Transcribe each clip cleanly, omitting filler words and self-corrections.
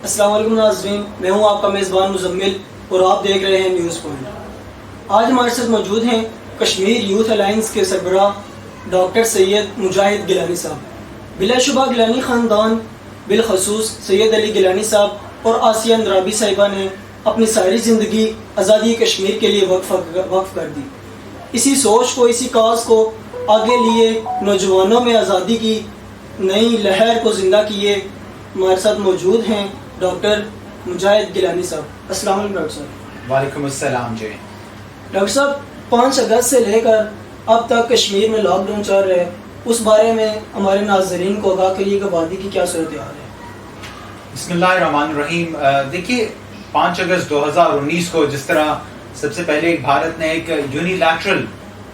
السلام علیکم ناظرین، میں ہوں آپ کا میزبان مزمل اور آپ دیکھ رہے ہیں نیوز پوائنٹ۔ آج ہمارے ساتھ موجود ہیں کشمیر یوتھ الائنس کے سربراہ ڈاکٹر سید مجاہد گیلانی صاحب۔ بلا شبہ گیلانی خاندان بالخصوص سید علی گیلانی صاحب اور آسیہ اندرابی صاحبہ نے اپنی ساری زندگی آزادی کشمیر کے لیے وقف کر دی۔ اسی سوچ کو، اسی کاز کو آگے لیے نوجوانوں میں آزادی کی نئی لہر کو زندہ کیے ہمارے ساتھ موجود ہیں ڈاکٹر مجاہد گیلانی صاحب۔ السلام علیکم ڈاکٹر صاحب۔ وعلیکم السلام جی۔ ڈاکٹر صاحب، 5 اگست سے لے کر اب تک کشمیر میں لاک ڈاؤن چل رہا ہے، اس بارے میں ہمارے ناظرین کو آگاہ کریے کہ وادی کی کیا صورتحال ہے؟ بسم اللہ الرحمن الرحیم۔ دیکھیے 5 اگست 2019 کو جس طرح سب سے پہلے بھارت نے ایک یونیلیٹرل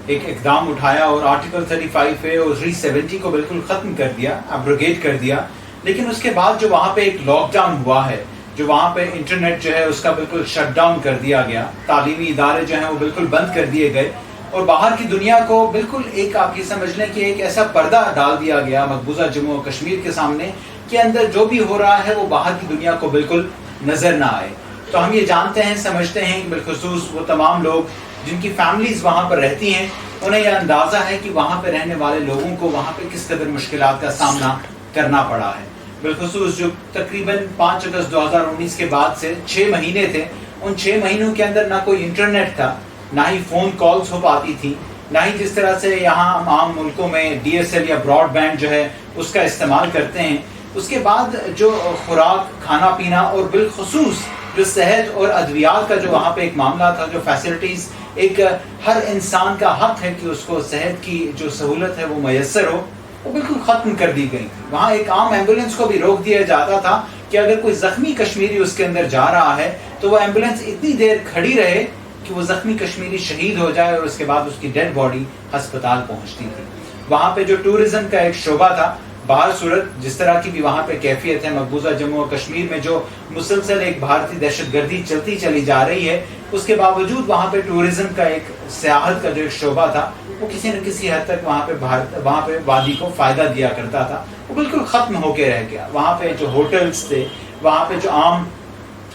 ایک اقدام اٹھایا اور آرٹیکل 35A اور 370 کو بالکل ختم کر دیا، ایبروگیٹ کر دیا، لیکن اس کے بعد جو وہاں پہ ایک لاک ڈاؤن ہوا ہے، جو وہاں پہ انٹرنیٹ جو ہے اس کا بالکل شٹ ڈاؤن کر دیا گیا، تعلیمی ادارے جو ہیں وہ بالکل بند کر دیے گئے اور باہر کی دنیا کو بالکل ایک آپ یہ سمجھ لیں کہ ایک ایسا پردہ ڈال دیا گیا مقبوضہ جموں و کشمیر کے سامنے کہ اندر جو بھی ہو رہا ہے وہ باہر کی دنیا کو بالکل نظر نہ آئے۔ تو ہم یہ جانتے ہیں، سمجھتے ہیں کہ بالخصوص وہ تمام لوگ جن کی فیملیز وہاں پر رہتی ہیں، انہیں یہ اندازہ ہے کہ وہاں پہ رہنے والے لوگوں کو وہاں پہ کس قدر مشکلات کا سامنا کرنا پڑا ہے۔ بالخصوص جو تقریباً 5 اگست 2019 کے بعد سے 6 مہینے تھے، ان 6 مہینوں کے اندر نہ کوئی انٹرنیٹ تھا، نہ ہی فون کالز ہو پاتی تھی، نہ ہی جس طرح سے یہاں عام ملکوں میں DSL یا براڈ بینڈ جو ہے اس کا استعمال کرتے ہیں۔ اس کے بعد جو خوراک، کھانا پینا اور بالخصوص جو صحت اور ادویات کا جو وہاں پہ ایک معاملہ تھا، جو فیسلٹیز ایک ہر انسان کا حق ہے کہ اس کو صحت کی جو سہولت ہے وہ میسر ہو، وہ بالکل ختم کر دی گئی تھی۔ وہاں ایک عام ایمبولینس کو بھی روک دیا جاتا تھا کہ اگر کوئی زخمی کشمیری اس کے اندر جا رہا ہے تو وہ ایمبولینس اتنی دیر کھڑی رہے کہ وہ زخمی کشمیری شہید ہو جائے اور اس کے بعد اس کی ڈیڈ باڈی ہسپتال پہنچتی تھی۔ وہاں پہ جو ٹورزم کا ایک شعبہ تھا، باہر صورت جس طرح کی بھی وہاں پہ کیفیت ہے، مقبوضہ جموں و کشمیر میں جو مسلسل ایک بھارتی دہشت گردی چلتی چلی جا رہی ہے، اس کے باوجود وہاں پہ ٹورزم کا ایک سیاحت کا جو ایک شعبہ تھا وہ کسی نہ کسی حد تک وہاں پہ وادی کو فائدہ دیا کرتا تھا، وہ بالکل ختم ہو کے رہ گیا۔ وہاں پہ جو ہوٹلز تھے، وہاں پہ جو عام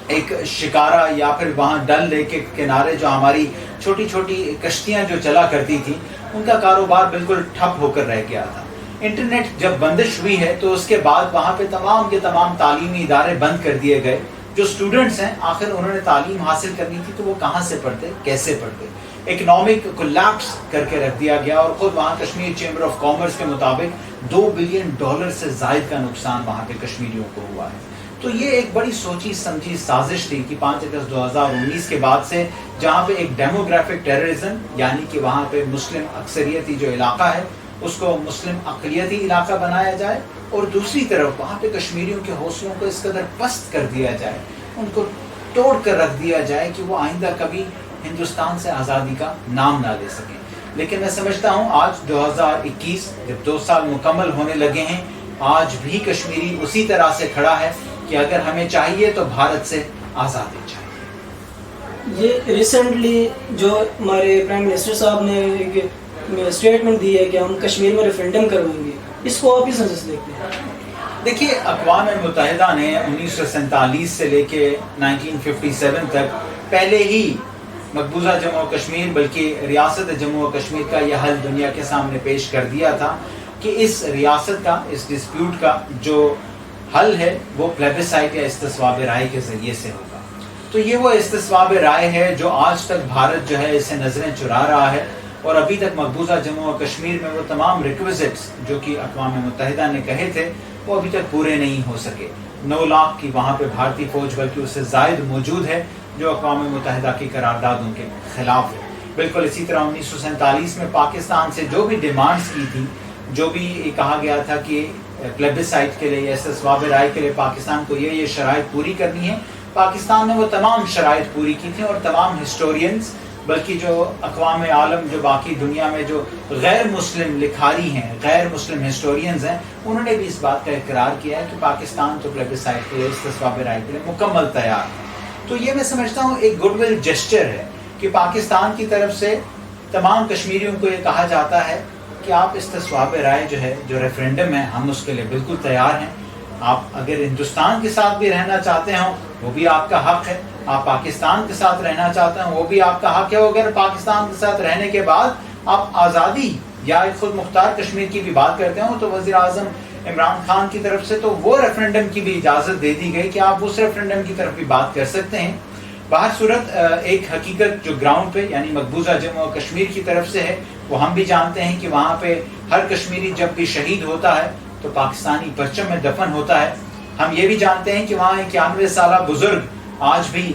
ایک شکارہ یا پھر وہاں ڈل لیک کے کنارے جو ہماری چھوٹی چھوٹی کشتیاں جو چلا کرتی تھی، ان کا کاروبار بالکل ٹھپ ہو کر رہ گیا تھا۔ انٹرنیٹ جب بندش ہوئی ہے تو اس کے بعد وہاں پہ تمام کے تمام تعلیمی ادارے بند کر دیے گئے۔ جو اسٹوڈنٹس ہیں آخر انہوں نے تعلیم حاصل کرنی تھی تو وہ کہاں سے پڑھتے، کیسے پڑھتے؟ اکنامک کولیپس کر کے رکھ دیا گیا اور خود وہاں کشمیر چیمبر آف کامرس کے مطابق $2 بلین سے زائد کا نقصان وہاں پہ کشمیریوں کو ہوا ہے۔ تو یہ ایک بڑی سوچی سمجھی سازش تھی کہ 5 اگست 2019 کے بعد سے جہاں پہ ایک ڈیموگرافک ٹیررزم، یعنی کہ وہاں پہ مسلم اکثریتی جو علاقہ ہے اس کو مسلم اقلیتی علاقہ بنایا جائے، اور دوسری طرف وہاں پہ کشمیریوں کے حوصلوں کو اس قدر پست کر دیا جائے، ان کو توڑ کر رکھ دیا جائے کہ وہ آئندہ کبھی ہندوستان سے آزادی کا نام نہ لے سکیں۔ لیکن میں سمجھتا ہوں آج 2021 جب 2 سال مکمل ہونے لگے ہیں، آج بھی کشمیری اسی طرح سے کھڑا ہے کہ اگر ہمیں چاہیے تو بھارت سے آزادی چاہیے۔ یہ ریسنٹلی جو ہمارے پرائم منسٹر صاحب نے ایک اسٹیٹمنٹ دی ہے کہ ہم کشمیر میں ریفرینڈم کروائیں گے، اس کو آپ کس نظر سے دیکھتے ہیں؟ دیکھیے اقوام متحدہ نے 1947 سے لے کے 1957 تک پہلے ہی مقبوضہ جموں و کشمیر بلکہ ریاست جموں و کشمیر کا یہ حل دنیا کے سامنے پیش کر دیا تھا کہ اس ریاست کا، اس ڈسپیوٹ کا جو حل ہے وہ پلیبسائٹ یا استصواب رائے کے ذریعے سے ہوگا۔ تو یہ وہ استصواب رائے ہے جو آج تک بھارت جو ہے اسے نظریں چرا رہا ہے، اور ابھی تک مقبوضہ جموں و کشمیر میں وہ تمام ریکویزٹس جو کہ اقوام متحدہ نے کہے تھے وہ ابھی تک پورے نہیں ہو سکے۔ 9 لاکھ کی وہاں پہ بھارتی فوج بلکہ اس سے زائد موجود ہے جو اقوام متحدہ کی قراردادوں کے خلاف ہے۔ بالکل اسی طرح 1947 میں پاکستان سے جو بھی ڈیمانڈز کی تھی، جو بھی کہا گیا تھا کہ پلیبسائٹ کے لیے یا استصواب رائے کے لیے پاکستان کو یہ شرائط پوری کرنی ہے، پاکستان نے وہ تمام شرائط پوری کی تھیں، اور تمام ہسٹورینز بلکہ جو اقوام عالم جو باقی دنیا میں جو غیر مسلم لکھاری ہیں، غیر مسلم ہسٹورینز ہیں، انہوں نے بھی اس بات کا اقرار کیا ہے کہ پاکستان تو پلیبسائٹ کے لیے، استصواب رائے کے لیے مکمل تیار ہے۔ تو یہ میں سمجھتا ہوں ایک گڈ ول جسچر ہے کہ پاکستان کی طرف سے تمام کشمیریوں کو یہ کہا جاتا ہے کہ آپ اس تصواب رائے جو ہے، جو ریفرینڈم ہے، ہم اس کے لیے بالکل تیار ہیں. آپ اگر ہندوستان کے ساتھ بھی رہنا چاہتے ہوں وہ بھی آپ کا حق ہے. آپ پاکستان کے ساتھ رہنا چاہتے ہیں وہ بھی آپ کا حق ہے. اگر پاکستان کے ساتھ رہنے کے بعد آپ آزادی یا ایک خود مختار کشمیر کی بھی بات کرتے ہوں تو وزیر اعظم عمران خان کی طرف سے تو وہ ریفرینڈم کی بھی اجازت دے دی گئی کہ آپ اس ریفرینڈم کی طرف بھی بات کر سکتے ہیں. باہر صورت ایک حقیقت جو گراؤنڈ پہ یعنی مقبوضہ جموں و کشمیر کی طرف سے ہے وہ ہم بھی جانتے ہیں کہ وہاں پہ ہر کشمیری جب بھی شہید ہوتا ہے تو پاکستانی پرچم میں دفن ہوتا ہے. ہم یہ بھی جانتے ہیں کہ وہاں 91 سالہ بزرگ آج بھی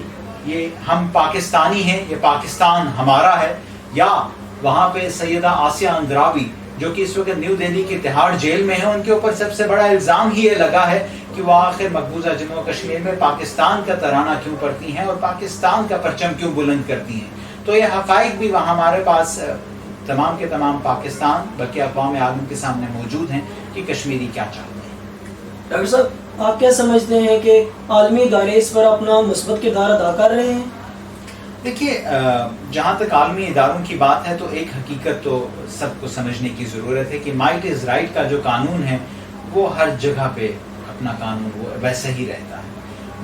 یہ ہم پاکستانی ہیں، یہ پاکستان ہمارا ہے. یا وہاں پہ سیدہ آسیہ اندرابی جو کہ اس وقت نیو دہلی کی تہاڑ جیل میں ہیں، ان کے اوپر سب سے بڑا الزام ہی یہ لگا ہے کہ وہ آخر مقبوضہ جموں و کشمیر میں پاکستان کا ترانہ کیوں پڑھتی ہیں اور پاکستان کا پرچم کیوں بلند کرتی ہیں. تو یہ حقائق بھی وہاں ہمارے پاس تمام کے تمام پاکستان بلکہ اقوام عالم کے سامنے موجود ہیں کہ کشمیری کیا چاہتے ہیں. ڈاکٹر صاحب آپ کیا سمجھتے ہیں کہ عالمی ادارے اس پر اپنا مثبت کردار ادا کر رہے ہیں؟ دیکھیے جہاں تک عالمی اداروں کی بات ہے تو ایک حقیقت تو سب کو سمجھنے کی ضرورت ہے کہ مائٹ از رائٹ کا جو قانون ہے وہ ہر جگہ پہ اپنا قانون وہ ویسا ہی رہتا ہے.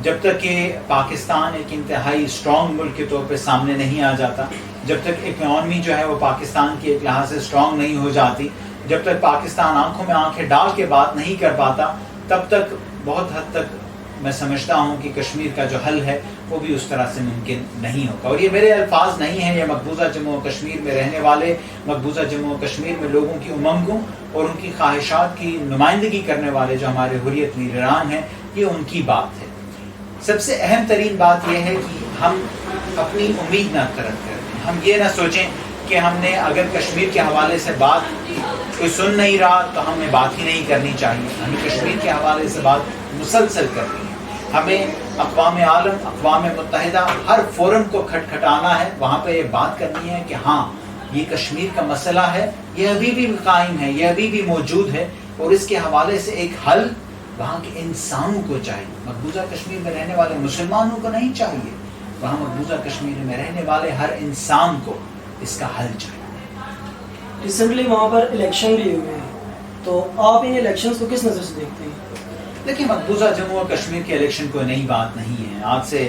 جب تک کہ پاکستان ایک انتہائی اسٹرانگ ملک کے طور پہ سامنے نہیں آ جاتا، جب تک اکانومی جو ہے وہ پاکستان کی ایک لحاظ سے اسٹرانگ نہیں ہو جاتی، جب تک پاکستان آنکھوں میں آنکھیں ڈال کے بات نہیں کر پاتا، تب تک بہت حد تک میں سمجھتا ہوں کہ کشمیر کا جو حل ہے وہ بھی اس طرح سے ممکن نہیں ہوگا. اور یہ میرے الفاظ نہیں ہیں، یہ مقبوضہ جموں و کشمیر میں رہنے والے، مقبوضہ جموں و کشمیر میں لوگوں کی امنگوں اور ان کی خواہشات کی نمائندگی کرنے والے جو ہمارے حریت لیڈران ہیں، یہ ان کی بات ہے. سب سے اہم ترین بات یہ ہے کہ ہم اپنی امید نہ ترک کریں. ہم یہ نہ سوچیں کہ ہم نے اگر کشمیر کے حوالے سے بات کوئی سن نہیں رہا تو ہمیں بات ہی نہیں کرنی چاہیے. ہمیں کشمیر کے حوالے سے بات مسلسل کرنی ہے. ہمیں اقوام عالم، اقوام متحدہ ہر فورم کو کھٹکھٹانا ہے، وہاں پہ یہ بات کرنی ہے کہ ہاں یہ کشمیر کا مسئلہ ہے، یہ ابھی بھی قائم ہے، یہ ابھی بھی موجود ہے اور اس کے حوالے سے ایک حل وہاں کے انسانوں کو چاہیے. مقبوضہ کشمیر میں رہنے والے مسلمانوں کو نہیں چاہیے، وہاں مقبوضہ کشمیر میں رہنے والے ہر انسان کو اس کا حل چاہیے. ریسنٹلی وہاں پر الیکشن بھی ہوئے ہیں، تو آپ ان الیکشنز کو کس نظر سے دیکھتے ہیں؟ دیکھیں مقبوضہ جموں و کشمیر کے الیکشن کوئی نئی بات نہیں ہے. آج سے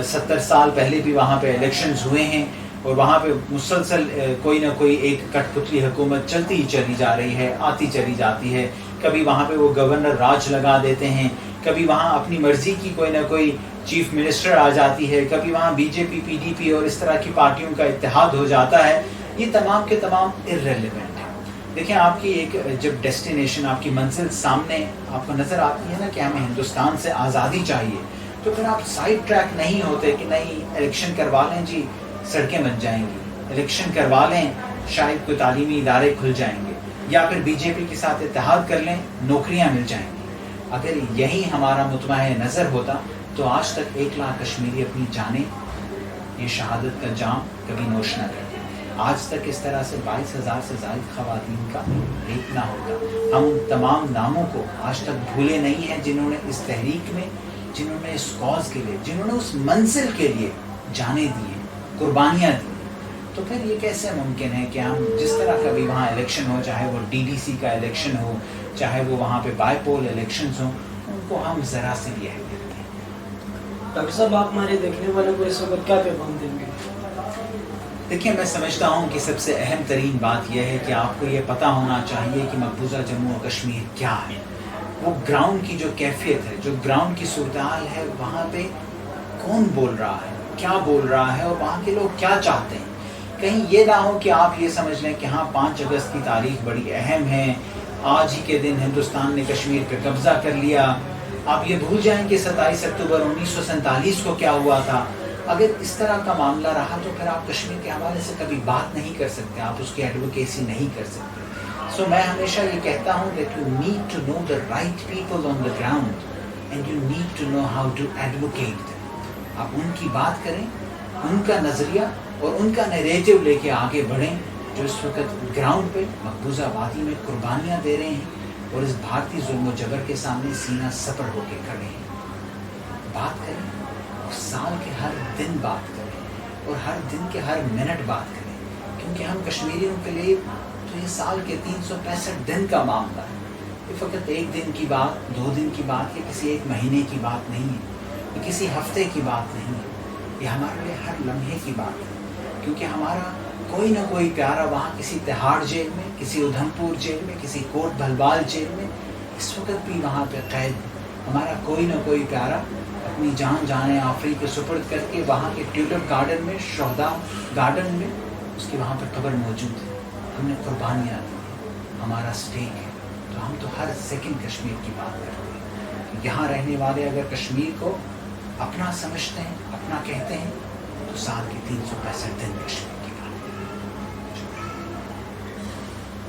70 سال پہلے بھی وہاں پہ الیکشنز ہوئے ہیں اور وہاں پہ مسلسل کوئی نہ کوئی ایک کٹ پتلی حکومت چلتی ہی چلی جا رہی ہے، آتی چلی جاتی ہے. کبھی وہاں پہ وہ گورنر راج لگا دیتے ہیں، کبھی وہاں اپنی مرضی کی کوئی نہ کوئی چیف منسٹر آ جاتی ہے، کبھی وہاں بی جے پی، پی ڈی پی اور اس طرح کی پارٹیوں کا اتحاد ہو جاتا ہے. یہ تمام کے تمام irrelevant ہیں. دیکھیں آپ کی ایک جب ڈیسٹینیشن، آپ کی منزل سامنے آپ کو نظر آتی ہے نا کہ ہمیں ہندوستان سے آزادی چاہیے، تو پھر آپ سائڈ ٹریک نہیں ہوتے کہ نہیں الیکشن کروا لیں جی سڑکیں بن جائیں گی، الیکشن کروا لیں شاید کوئی تعلیمی ادارے کھل جائیں گے، یا پھر بی جے پی کے ساتھ اتحاد کر لیں نوکریاں مل جائیں گی. اگر یہی ہمارا مطمع نظر ہوتا تو آج تک 1 لاکھ کشمیری اپنی جانیں یہ شہادت کا جام کبھی نوش نہ کرتے. آج تک اس طرح سے 22,000 سے زائد خواتین کا ریپ نہ ہوتا. ہم ان تمام ناموں کو آج تک بھولے نہیں ہیں جنہوں نے اس تحریک میں، جنہوں نے اس کاز کے لیے، جنہوں نے اس منزل کے لیے جانیں دی ہیں، قربانیاں دی. تو پھر یہ کیسے ممکن ہے کہ ہم جس طرح کا بھی وہاں الیکشن ہو، چاہے وہ ڈی ڈی سی کا الیکشن ہو، چاہے وہ وہاں پہ بائی پول الیکشنز ہوں، ان کو ہم ذرا سے بھی اہمیت دیں. ڈاکٹر صاحب آپ ہمارے دیکھنے والوں کو اس وقت کیا پیغام دیں گے؟ دیکھیں میں سمجھتا ہوں کہ سب سے اہم ترین بات یہ ہے کہ آپ کو یہ پتہ ہونا چاہیے کہ مقبوضہ جموں و کشمیر کیا ہے. وہ گراؤنڈ کی جو کیفیت ہے، جو گراؤنڈ کی صورتحال ہے، وہاں پہ کون بول رہا ہے، کیا بول رہا ہے اور وہاں کے لوگ کیا چاہتے ہیں. کہیں یہ نہ ہو کہ آپ یہ سمجھ لیں کہ ہاں 5 اگست کی تاریخ بڑی اہم ہے، آج ہی کے دن ہندوستان نے کشمیر پہ قبضہ کر لیا. آپ یہ بھول جائیں کہ 27 اکتوبر 1947 کو کیا ہوا تھا. اگر اس طرح کا معاملہ رہا تو پھر آپ کشمیر کے حوالے سے کبھی بات نہیں کر سکتے، آپ اس کی ایڈوکیسی نہیں کر سکتے. سو میں ہمیشہ یہ کہتا ہوں that you need to know the right people on the ground and you need to know how to advocate them. آپ ان کی بات کریں، ان کا نظریہ اور ان کا نیریٹو لے کے آگے بڑھیں جو اس وقت گراؤنڈ پہ مقبوضہ وادی میں قربانیاں دے رہے ہیں اور اس بھارتی ظلم و جبر کے سامنے سینہ سپر ہو کے کھڑے ہیں. بات کریں، سال کے ہر دن بات کریں اور ہر دن کے ہر منٹ بات کریں، کیونکہ ہم کشمیریوں کے لیے تو یہ سال کے 365 دن کا معاملہ ہے. یہ فقط ایک دن کی بات، 2 دن کی بات یا کسی ایک مہینے کی بات نہیں ہے، یہ کسی ہفتے کی بات نہیں ہے، یہ ہمارے لیے ہر لمحے کی بات ہے. کیونکہ ہمارا کوئی نہ کوئی پیارا وہاں کسی تہاڑ جیل میں، کسی ادھم پور جیل میں، کسی کوٹ بھلوال جیل میں اس وقت بھی وہاں پہ قید ہے. ہمارا کوئی نہ کوئی پیارا اپنی جان جانے آفری کے سپرد کر کے وہاں کے ٹیولپ گارڈن میں، شہداء گارڈن میں اس کی وہاں پر قبر موجود ہے. ہم نے قربانیاں دی ہیں، ہمارا اسٹیک ہے. تو ہم تو ہر سیکنڈ کشمیر کی بات کرتے ہیں. یہاں رہنے والے اگر کشمیر کو اپنا سمجھتے ہیں، اپنا کہتے ہیں، تو سال کے 365 دن کشمیر کی بات کرتے ہیں.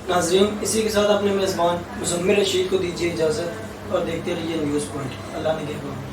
ناظرین، اسی کے ساتھ اپنے میزبان مزمل رشید کو دیجیے اجازت اور دیکھتے رہیے نیوز پوائنٹ. اللہ نگہبان.